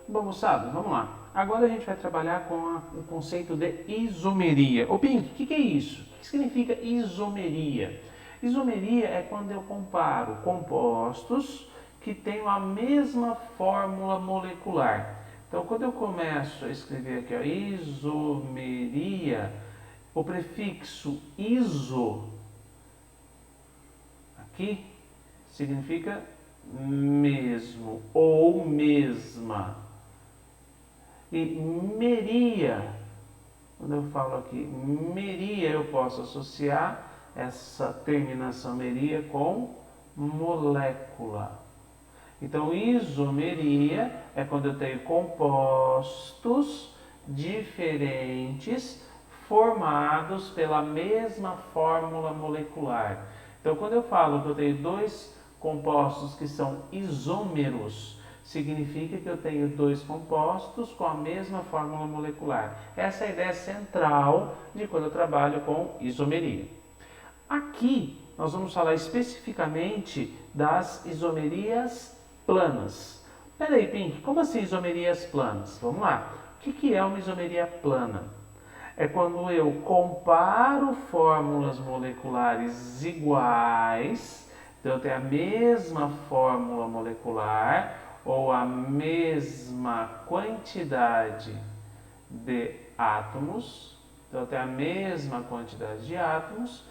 Bom, moçada, vamos lá. Agora a gente vai trabalhar com o conceito de isomeria. Ô, Pink, o que é isso? O que significa isomeria? Isomeria é quando eu comparo compostos que têm a mesma fórmula molecular. Então, quando eu começo a escrever aqui, ó, isomeria, o prefixo iso aqui significa mesmo ou mesma. E meria, quando eu falo aqui meria, eu posso associar essa terminação meria com molécula. Então, isomeria é quando eu tenho compostos diferentes formados pela mesma fórmula molecular. Então, quando eu falo que eu tenho dois compostos que são isômeros, significa que eu tenho dois compostos com a mesma fórmula molecular. Essa é a ideia central de quando eu trabalho com isomeria. Aqui nós vamos falar especificamente das isomerias planas. Peraí, Pink, como assim isomerias planas? Vamos lá. O que é uma isomeria plana? É quando eu comparo fórmulas moleculares iguais, então eu tenho a mesma fórmula molecular ou a mesma quantidade de átomos, então eu tenho a mesma quantidade de átomos,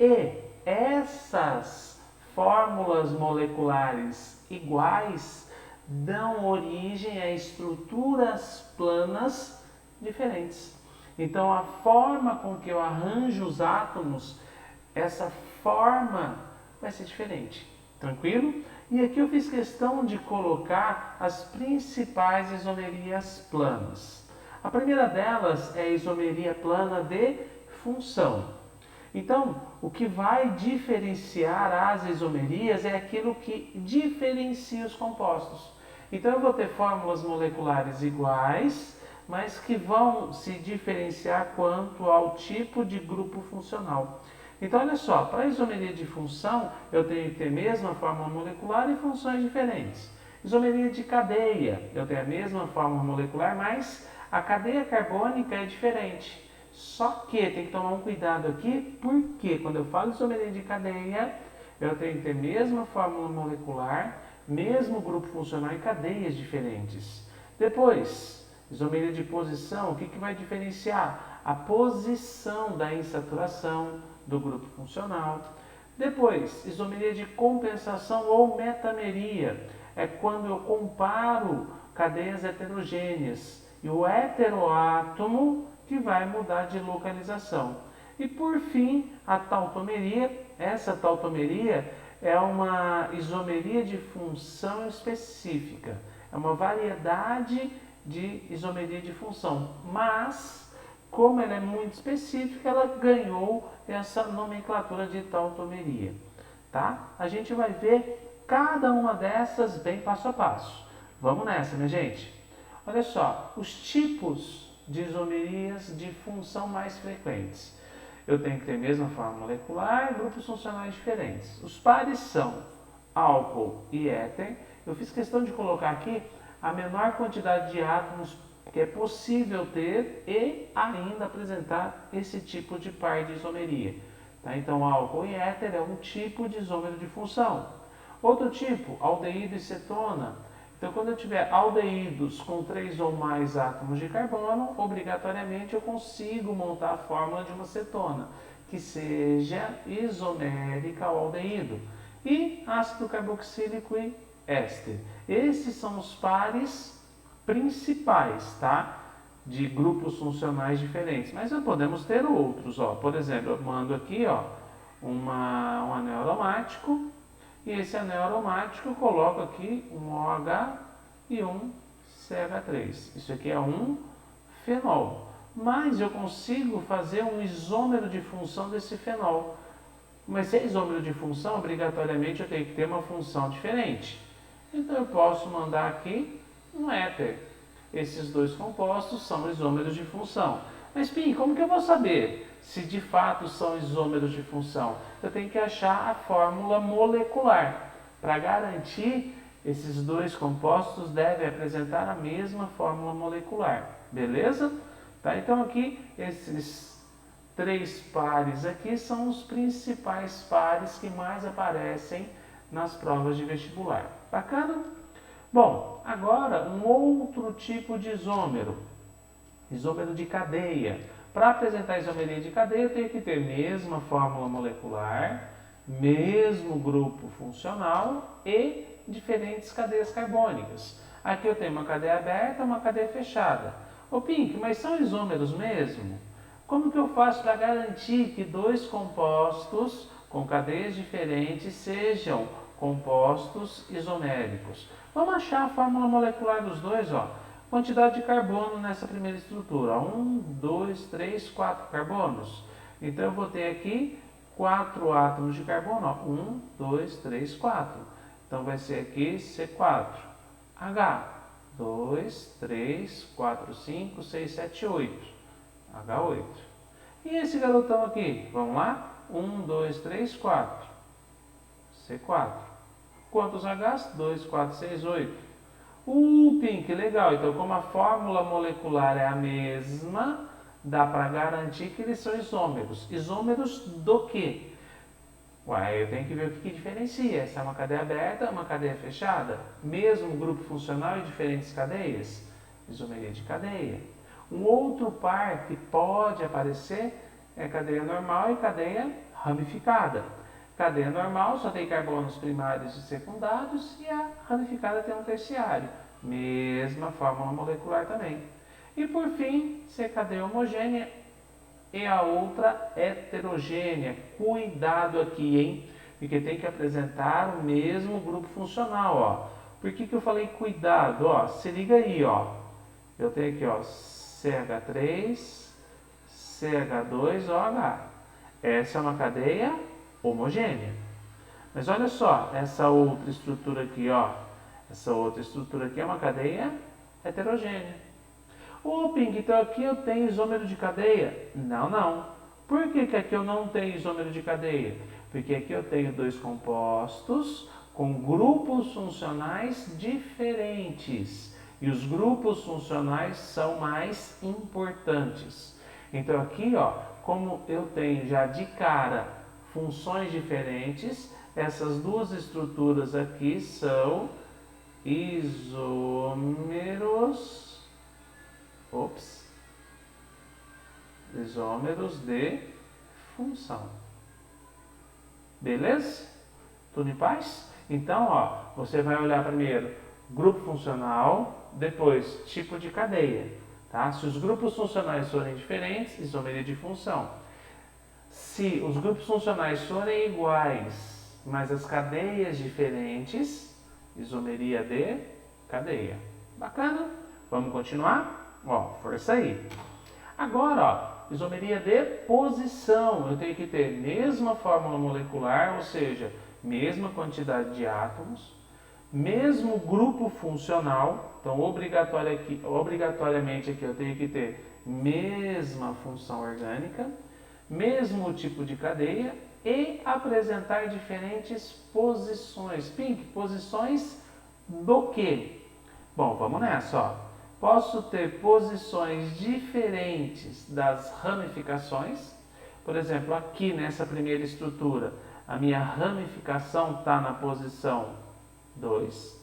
e essas fórmulas moleculares iguais dão origem a estruturas planas diferentes. Então, a forma com que eu arranjo os átomos, essa forma vai ser diferente. Tranquilo? E aqui eu fiz questão de colocar as principais isomerias planas. A primeira delas é a isomeria plana de função. Então, o que vai diferenciar as isomerias é aquilo que diferencia os compostos. Então, eu vou ter fórmulas moleculares iguais, mas que vão se diferenciar quanto ao tipo de grupo funcional. Então, olha só, para a isomeria de função, eu tenho que ter a mesma fórmula molecular e funções diferentes. Isomeria de cadeia, eu tenho a mesma fórmula molecular, mas a cadeia carbônica é diferente. Só que tem que tomar um cuidado aqui, porque quando eu falo isomeria de cadeia, eu tenho que ter a mesma fórmula molecular, mesmo grupo funcional e cadeias diferentes. Depois, isomeria de posição, o que vai diferenciar? A posição da insaturação do grupo funcional. Depois, isomeria de compensação ou metameria, é quando eu comparo cadeias heterogêneas e o heteroátomo que vai mudar de localização. E por fim, a tautomeria. Essa tautomeria é uma isomeria de função específica. É uma variedade de isomeria de função. Mas, como ela é muito específica, ela ganhou essa nomenclatura de tautomeria. Tá? A gente vai ver cada uma dessas bem passo a passo. Vamos nessa, minha gente. Olha só, os tipos de isomerias de função mais frequentes. Eu tenho que ter a mesma forma molecular, grupos funcionais diferentes. Os pares são álcool e éter. Eu fiz questão de colocar aqui a menor quantidade de átomos que é possível ter e ainda apresentar esse tipo de par de isomeria. Tá? Então, álcool e éter é um tipo de isômero de função. Outro tipo, aldeído e cetona. Então, quando eu tiver aldeídos com 3 ou mais átomos de carbono, obrigatoriamente eu consigo montar a fórmula de uma cetona, que seja isomérica ao aldeído. E ácido carboxílico e éster. Esses são os pares principais, tá? De grupos funcionais diferentes. Mas nós podemos ter outros, ó. Por exemplo, eu mando aqui, ó, um anel aromático. E esse anel aromático eu coloco aqui um OH e um CH3. Isso aqui é um fenol. Mas eu consigo fazer um isômero de função desse fenol. Mas se é isômero de função, obrigatoriamente eu tenho que ter uma função diferente. Então eu posso mandar aqui um éter. Esses dois compostos são isômeros de função. Mas, Pim, como que eu vou saber se de fato são isômeros de função? Eu tenho que achar a fórmula molecular para garantir Esses dois compostos devem apresentar a mesma fórmula molecular, beleza? Tá? Então aqui, esses 3 pares aqui são os principais pares que mais aparecem nas provas de vestibular. Bacana? Bom, agora um outro tipo de isômero, isômero de cadeia. Para apresentar a isomeria de cadeia, eu tenho que ter mesma fórmula molecular, mesmo grupo funcional e diferentes cadeias carbônicas. Aqui eu tenho uma cadeia aberta e uma cadeia fechada. Ô Pink, mas são isômeros mesmo? Como que eu faço para garantir que 2 compostos com cadeias diferentes sejam compostos isoméricos? Vamos achar a fórmula molecular dos dois, ó. Quantidade de carbono nessa primeira estrutura, 1, 2, 3, 4 carbonos. Então eu vou ter aqui 4 átomos de carbono, ó. 1, 2, 3, 4. Então vai ser aqui C4. H, 2, 3, 4, 5, 6, 7, 8. H8. E esse garotão aqui? Vamos lá? 1, 2, 3, 4. C4. Quantos Hs? 2, 4, 6, 8. Pink, legal. Então, como a fórmula molecular é a mesma, dá para garantir que eles são isômeros. Isômeros do quê? Ué, eu tenho que ver o que diferencia. Essa é uma cadeia aberta, uma cadeia fechada? Mesmo grupo funcional e diferentes cadeias? Isomeria de cadeia. Um outro par que pode aparecer é cadeia normal e cadeia ramificada. Cadeia normal só tem carbonos primários e secundários e a ramificada tem um terciário. Mesma fórmula molecular também. E por fim, ser cadeia homogênea e a outra heterogênea. Cuidado aqui, hein? Porque tem que apresentar o mesmo grupo funcional, ó. Por que eu falei cuidado? Ó, se liga aí, ó. Eu tenho aqui, ó, CH3, CH2OH. Essa é uma cadeia homogênea. Mas olha só, essa outra estrutura aqui, ó. Essa outra estrutura aqui é uma cadeia heterogênea. Pink, então aqui eu tenho isômero de cadeia? Não. Por que aqui eu não tenho isômero de cadeia? Porque aqui eu tenho 2 compostos com grupos funcionais diferentes. E os grupos funcionais são mais importantes. Então aqui, ó, como eu tenho já de cara funções diferentes, essas 2 estruturas aqui são isômeros, isômeros de função. Beleza? Tudo em paz? Então, ó, você vai olhar primeiro grupo funcional, depois tipo de cadeia. Tá? Se os grupos funcionais forem diferentes, isomeria de função. Se os grupos funcionais forem iguais, mas as cadeias diferentes, isomeria de cadeia. Bacana? Vamos continuar? Ó, força aí. Agora, ó, isomeria de posição. Eu tenho que ter mesma fórmula molecular, ou seja, mesma quantidade de átomos, mesmo grupo funcional. Então, obrigatoriamente aqui eu tenho que ter mesma função orgânica, mesmo tipo de cadeia e apresentar diferentes posições. Pink, posições do quê? Bom, vamos nessa, ó. Posso ter posições diferentes das ramificações. Por exemplo, aqui nessa primeira estrutura, a minha ramificação está na posição 2.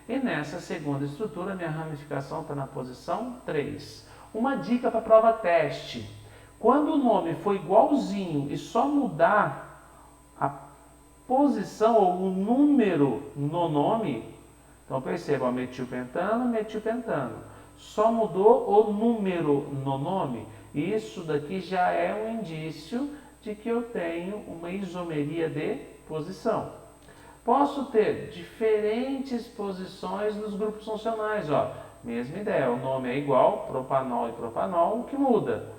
E nessa segunda estrutura, a minha ramificação está na posição 3. Uma dica para a prova teste. Quando o nome for igualzinho e só mudar a posição ou o número no nome, então perceba, metilpentano, metilpentano. Só mudou o número no nome. Isso daqui já é um indício de que eu tenho uma isomeria de posição. Posso ter diferentes posições nos grupos funcionais. Ó. Mesma ideia, o nome é igual, propanol e propanol, o que muda?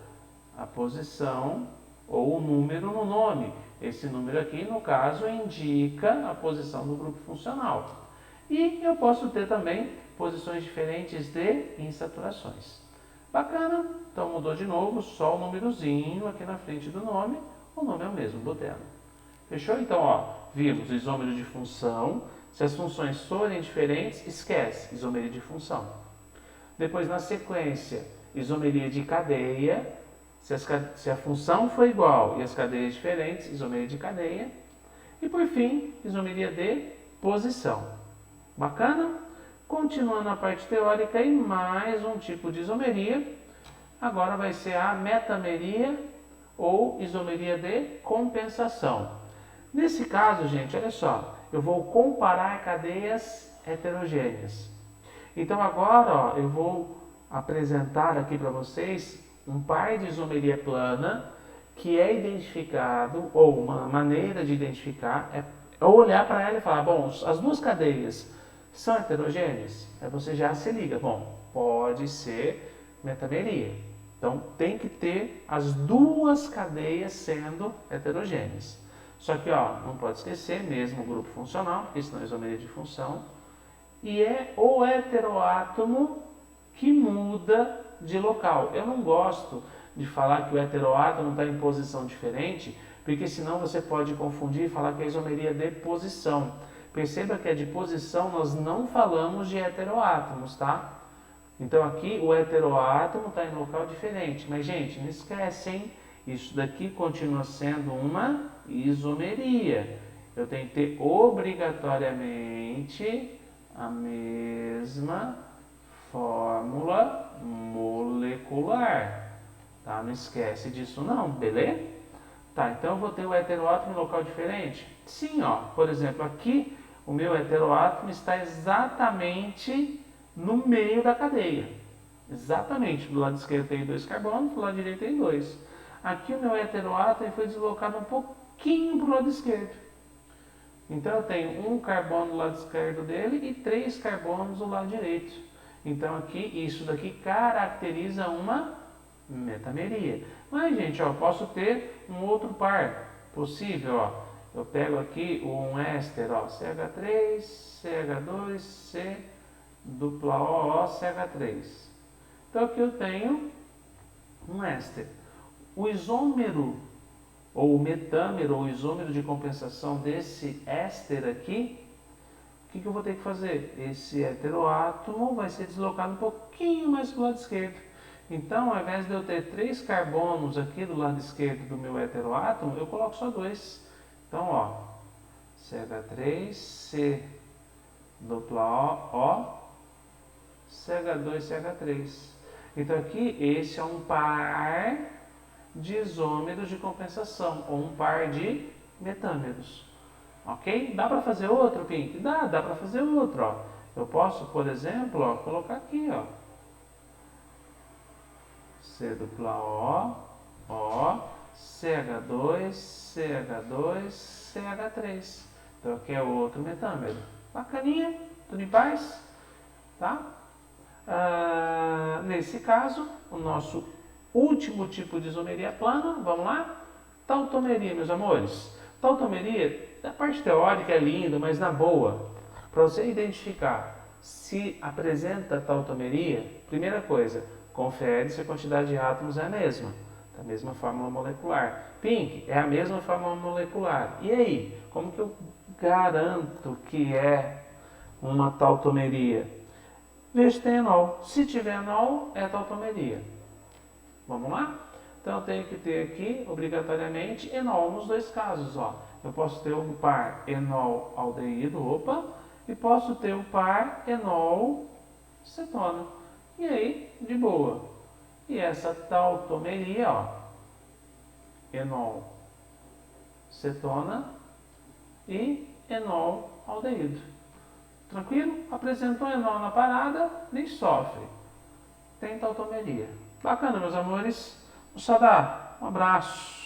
A posição ou o número no nome. Esse número aqui, no caso, indica a posição do grupo funcional. E eu posso ter também posições diferentes de insaturações. Bacana? Então mudou de novo, só o númerozinho aqui na frente do nome. O nome é o mesmo, boteno. Fechou? Então, ó, vimos isômero de função, Se as funções forem diferentes, esquece, isomeria de função. Depois, na sequência, isomeria de cadeia. Se a função for igual e as cadeias diferentes, isomeria de cadeia. E por fim, isomeria de posição. Bacana? Continuando a parte teórica e mais um tipo de isomeria. Agora vai ser a metameria ou isomeria de compensação. Nesse caso, gente, olha só, eu vou comparar cadeias heterogêneas. Então agora, ó, eu vou apresentar aqui para vocês um par de isomeria plana que é identificado, ou uma maneira de identificar, é olhar para ela e falar, bom, as duas cadeias são heterogêneas? Aí você já se liga, bom, pode ser metameria. Então tem que ter as duas cadeias sendo heterogêneas. Só que, ó, não pode esquecer mesmo o grupo funcional, porque senão é isomeria de função. E é o heteroátomo que muda de local. Eu não gosto de falar que o heteroátomo está em posição diferente, porque senão você pode confundir e falar que é isomeria de posição. Perceba que é de posição, nós não falamos de heteroátomos, tá? Então aqui o heteroátomo está em local diferente. Mas, gente, não esquece, hein? Isso daqui continua sendo uma isomeria. Eu tenho que ter obrigatoriamente a mesma fórmula molecular. Tá? Não esquece disso não, beleza? Tá, então eu vou ter o heteroátomo em local diferente? Sim, ó. Por exemplo, aqui o meu heteroátomo está exatamente no meio da cadeia. Exatamente. Do lado esquerdo tem 2 carbonos, do lado direito tem 2. Aqui o meu heteroátomo foi deslocado um pouquinho para o lado esquerdo. Então eu tenho um carbono do lado esquerdo dele e 3 carbonos do lado direito. Então aqui, isso daqui caracteriza uma metameria. Mas, gente, ó, posso ter um outro par possível, ó. Eu pego aqui um éster, ó, CH3, CH2, C, dupla O, CH3. Então aqui eu tenho um éster. O isômero, ou o metâmero, ou isômero de compensação desse éster aqui, o que eu vou ter que fazer? Esse heteroátomo vai ser deslocado um pouquinho mais para o lado esquerdo. Então, ao invés de eu ter 3 carbonos aqui do lado esquerdo do meu heteroátomo, eu coloco só 2. Então, ó, CH3, C, dupla O, CH2, CH3. Então, aqui, esse é um par de isômeros de compensação, ou um par de metâmeros. Ok? Dá para fazer outro, Pink? Dá para fazer outro, ó. Eu posso, por exemplo, ó, colocar aqui, ó. C dupla O, CH2, CH2, CH3. Então aqui é outro metâmero. Bacaninha? Tudo em paz? Tá? Nesse caso, o nosso último tipo de isomeria plana, vamos lá? Tautomeria, meus amores. Tautomeria, a parte teórica é linda, mas na boa, para você identificar se apresenta tautomeria, primeira coisa, confere se a quantidade de átomos é a mesma, da mesma fórmula molecular. Pink, é a mesma fórmula molecular. E aí, como que eu garanto que é uma tautomeria? Veja se tem enol. Se tiver enol, é tautomeria. Vamos lá? Então eu tenho que ter aqui, obrigatoriamente, enol nos dois casos. Ó. Eu posso ter o par enol-aldeído, e posso ter o par enol-cetona. E aí, de boa. E essa tautomeria, ó, enol-cetona e enol-aldeído. Tranquilo? Apresentou enol na parada, nem sofre. Tem tautomeria. Bacana, meus amores. Moçada, um abraço.